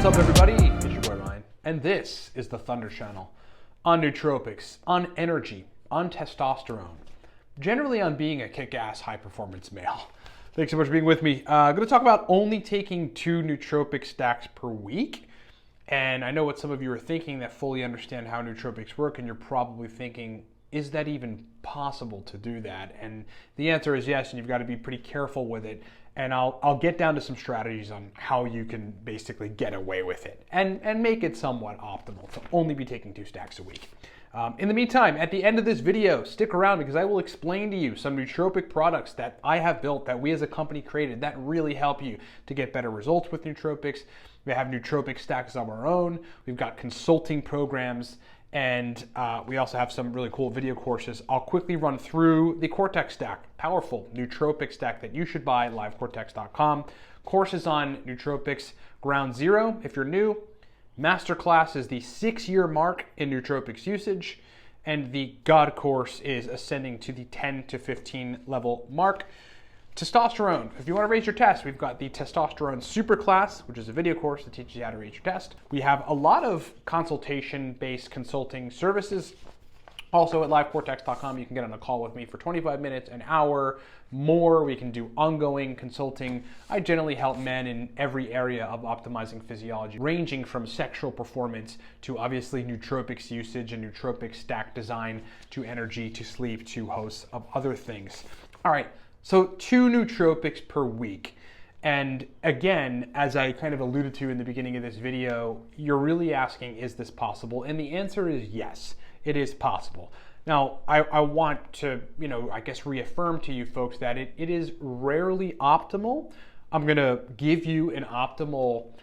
up, everybody? It's your boy Ryan, and this is the Thunder Channel on nootropics, on energy, on testosterone, generally on being a kick-ass high-performance male. Thanks so much for being with me. I'm going to talk about only taking 2 nootropic stacks per week. And I know what some of you are thinking that fully understand how nootropics work, and you're probably thinking, is that even possible to do that? And the answer is yes, and you've got to be pretty careful with it. And I'll get down to some strategies on how you can basically get away with it and make it somewhat optimal to only be taking 2 stacks a week. In the meantime, at the end of this video, stick around because I will explain to you some nootropic products that I have built, that we as a company created, that really help you to get better results with nootropics. We have nootropic stacks of our own. We've got consulting programs, and we also have some really cool video courses. I'll quickly run through the Cortex stack, powerful nootropic stack that you should buy, livecortex.com. Courses on nootropics, ground zero if you're new. Masterclass is the 6-year mark in nootropics usage, and the God Course is ascending to the 10 to 15 level mark. Testosterone, if you want to raise your test, we've got the Testosterone Superclass, which is a video course that teaches you how to raise your test. We have a lot of consultation-based consulting services. Also at livecortex.com, you can get on a call with me for 25 minutes, an hour, more. We can do ongoing consulting. I generally help men in every area of optimizing physiology, ranging from sexual performance to obviously nootropics usage and nootropic stack design to energy to sleep to hosts of other things. All right, so 2 nootropics per week. And again, as I kind of alluded to in the beginning of this video, you're really asking, is this possible? And the answer is yes. It is possible. Now, I want to, I guess reaffirm to you folks that it is rarely optimal. I'm going to give you an optimal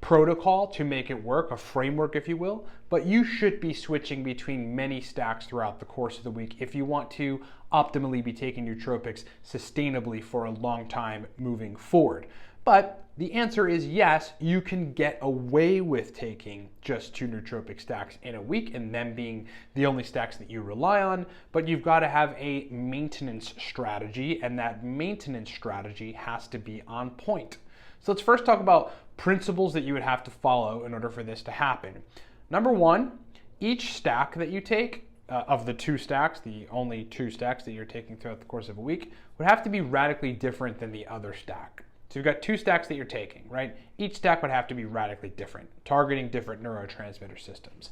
protocol to make it work, a framework, if you will, but you should be switching between many stacks throughout the course of the week if you want to optimally be taking nootropics sustainably for a long time moving forward. But the answer is yes, you can get away with taking just 2 nootropic stacks in a week and them being the only stacks that you rely on, but you've got to have a maintenance strategy, and that maintenance strategy has to be on point. So let's first talk about principles that you would have to follow in order for this to happen. Number 1, each stack that you take, of the 2 stacks, the only 2 stacks that you're taking throughout the course of a week, would have to be radically different than the other stack. So you've got 2 stacks that you're taking, right? Each stack would have to be radically different, targeting different neurotransmitter systems.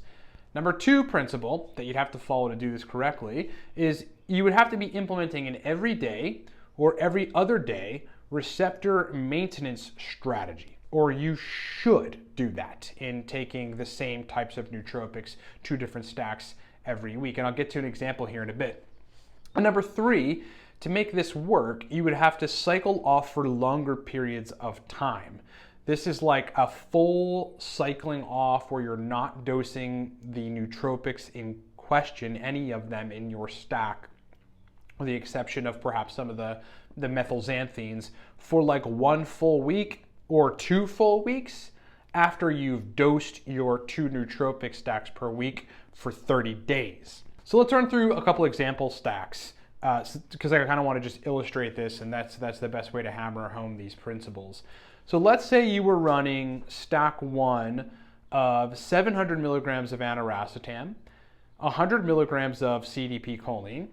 Number 2 principle that you'd have to follow to do this correctly is you would have to be implementing an every day or every other day receptor maintenance strategy, or you should do that in taking the same types of nootropics, 2 different stacks every week. And I'll get to an example here in a bit. And number 3, to make this work, you would have to cycle off for longer periods of time. This is like a full cycling off where you're not dosing the nootropics in question, any of them in your stack, with the exception of perhaps some of the methylxanthines, for like 1 full week or 2 full weeks after you've dosed your 2 nootropic stacks per week for 30 days. So let's run through a couple example stacks because I kind of want to just illustrate this, and that's the best way to hammer home these principles. So let's say you were running stack 1 of 700 milligrams of aniracetam, 100 milligrams of CDP choline,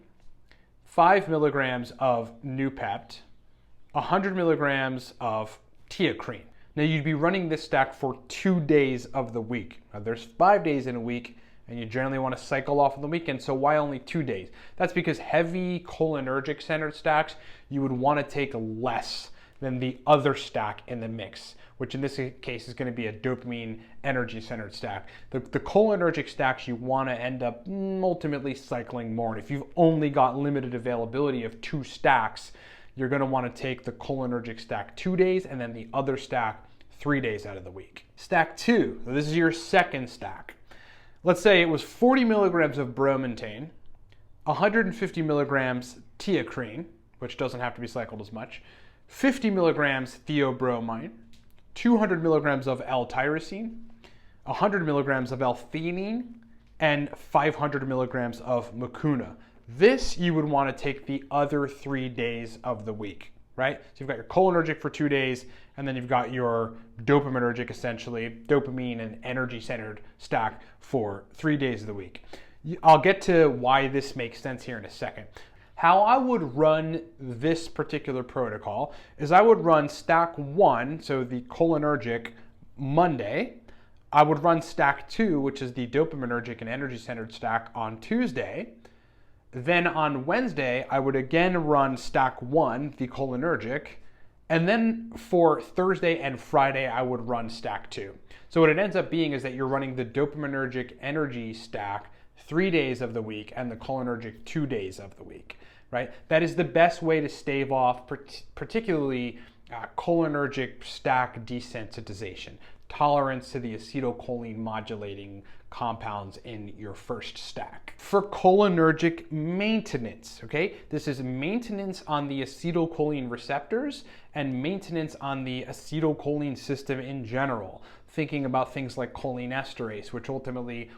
5 milligrams of Noopept, 100 milligrams of teacrine. Now you'd be running this stack for 2 days of the week. Now there's 5 days in a week, and you generally want to cycle off on the weekend, so why only 2 days? That's because heavy cholinergic centered stacks, you would want to take less than the other stack in the mix, which in this case is going to be a dopamine energy centered stack. The cholinergic stacks, you want to end up ultimately cycling more. And if you've only got limited availability of 2 stacks, you're going to want to take the cholinergic stack 2 days and then the other stack 3 days out of the week. Stack 2, so this is your second stack. Let's say it was 40 milligrams of bromantane, 150 milligrams teacrine, which doesn't have to be cycled as much, 50 milligrams theobromine, 200 milligrams of L-tyrosine, 100 milligrams of L-theanine, and 500 milligrams of mucuna. This you would want to take the other 3 days of the week, right? So you've got your cholinergic for 2 days, and then you've got your dopaminergic, essentially, dopamine and energy-centered stack for 3 days of the week. I'll get to why this makes sense here in a second. How I would run this particular protocol is I would run stack 1, so the cholinergic, Monday. I would run stack 2, which is the dopaminergic and energy-centered stack, on Tuesday. Then on Wednesday, I would again run stack 1, the cholinergic. And then for Thursday and Friday, I would run stack 2. So what it ends up being is that you're running the dopaminergic energy stack 3 days of the week and the cholinergic 2 days of the week, right? That is the best way to stave off particularly cholinergic stack desensitization, tolerance to the acetylcholine modulating compounds in your first stack. For cholinergic maintenance, okay, this is maintenance on the acetylcholine receptors and maintenance on the acetylcholine system in general, thinking about things like cholinesterase, which ultimately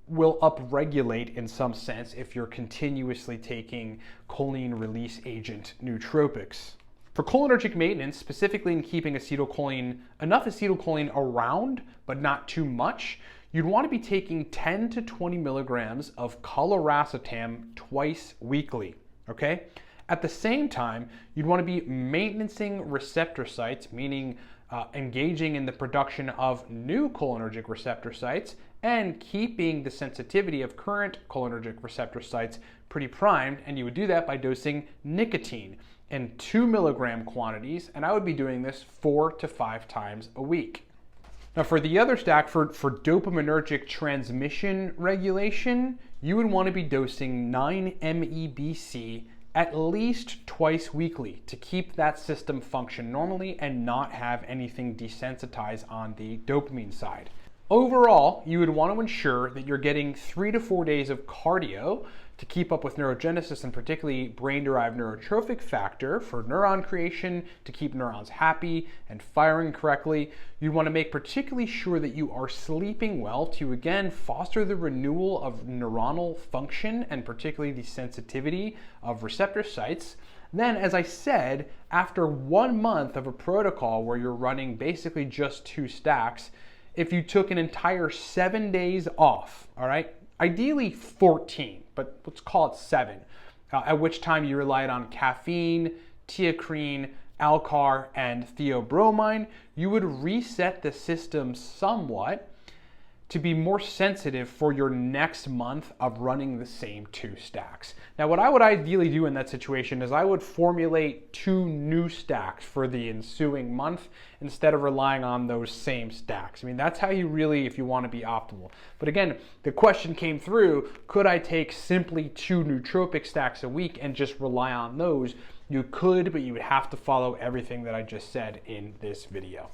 will upregulate in some sense if you're continuously taking choline release agent nootropics. For cholinergic maintenance, specifically in keeping enough acetylcholine around, but not too much, you'd want to be taking 10 to 20 milligrams of coliracetam twice weekly, okay? At the same time, you'd want to be maintaining receptor sites, meaning engaging in the production of new cholinergic receptor sites and keeping the sensitivity of current cholinergic receptor sites pretty primed, and you would do that by dosing nicotine in 2 milligram quantities, and I would be doing this 4 to 5 times a week. Now for the other stack, for dopaminergic transmission regulation, you would want to be dosing 9 MEBC at least twice weekly to keep that system function normally and not have anything desensitize on the dopamine side. Overall, you would want to ensure that you're getting 3 to 4 days of cardio to keep up with neurogenesis and particularly brain-derived neurotrophic factor for neuron creation, to keep neurons happy and firing correctly. You want to make particularly sure that you are sleeping well to, again, foster the renewal of neuronal function and particularly the sensitivity of receptor sites. Then, as I said, after 1 month of a protocol where you're running basically just 2 stacks, if you took an entire 7 days off, all right, ideally 14, but let's call it 7, at which time you relied on caffeine, teacrine, Alcar, and theobromine, you would reset the system somewhat to be more sensitive for your next month of running the same 2 stacks. Now, what I would ideally do in that situation is I would formulate 2 new stacks for the ensuing month instead of relying on those same stacks. I mean, that's how you really, if you want to be optimal. But again, the question came through, could I take simply 2 nootropic stacks a week and just rely on those? You could, but you would have to follow everything that I just said in this video.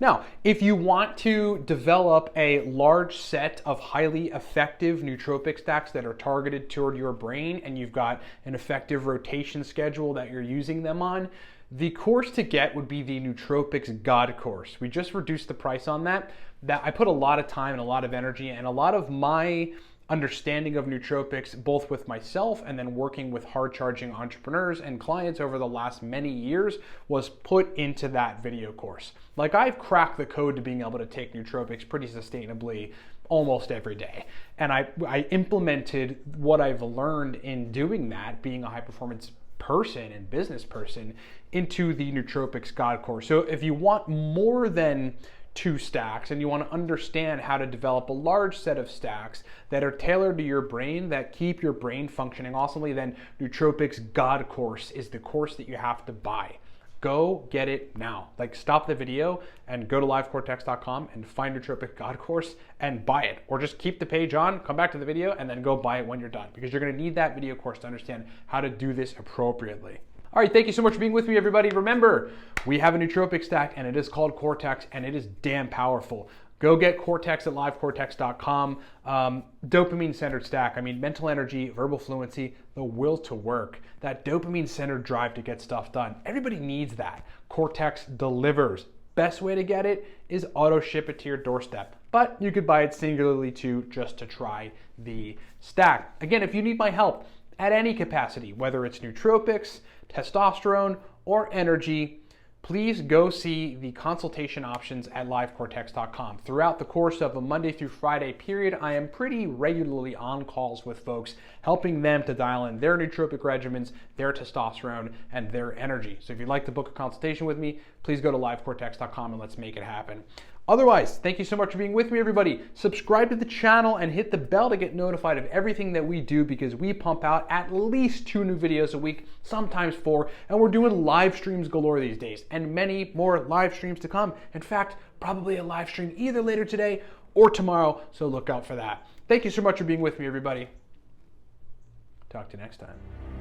Now, if you want to develop a large set of highly effective nootropic stacks that are targeted toward your brain and you've got an effective rotation schedule that you're using them on, the course to get would be the Nootropics God Course. We just reduced the price on that. I put a lot of time and a lot of energy and a lot of my understanding of nootropics, both with myself and then working with hard charging entrepreneurs and clients over the last many years, was put into that video course. Like, I've cracked the code to being able to take nootropics pretty sustainably almost every day. And I implemented what I've learned in doing that, being a high performance person and business person, into the Nootropics God Course. So if you want more than 2 stacks and you want to understand how to develop a large set of stacks that are tailored to your brain, that keep your brain functioning awesomely, then Nootropics God Course is the course that you have to buy. Go get it now. Like, stop the video and go to livecortex.com and find Nootropics God Course and buy it. Or just keep the page on, come back to the video, and then go buy it when you're done, because you're going to need that video course to understand how to do this appropriately. All right, thank you so much for being with me, everybody. Remember, we have a nootropic stack, and it is called Cortex, and it is damn powerful. Go get Cortex at livecortex.com. Dopamine-centered stack. I mean, mental energy, verbal fluency, the will to work, that dopamine-centered drive to get stuff done. Everybody needs that. Cortex delivers. Best way to get it is auto ship it to your doorstep, but you could buy it singularly too, just to try the stack. Again, if you need my help at any capacity, whether it's nootropics, testosterone, or energy, please go see the consultation options at livecortex.com. Throughout the course of a Monday through Friday period, I am pretty regularly on calls with folks, helping them to dial in their nootropic regimens, their testosterone, and their energy. So if you'd like to book a consultation with me, please go to livecortex.com and let's make it happen. Otherwise, thank you so much for being with me, everybody. Subscribe to the channel and hit the bell to get notified of everything that we do, because we pump out at least 2 new videos a week, sometimes 4, and we're doing live streams galore these days, and many more live streams to come. In fact, probably a live stream either later today or tomorrow, so look out for that. Thank you so much for being with me, everybody. Talk to you next time.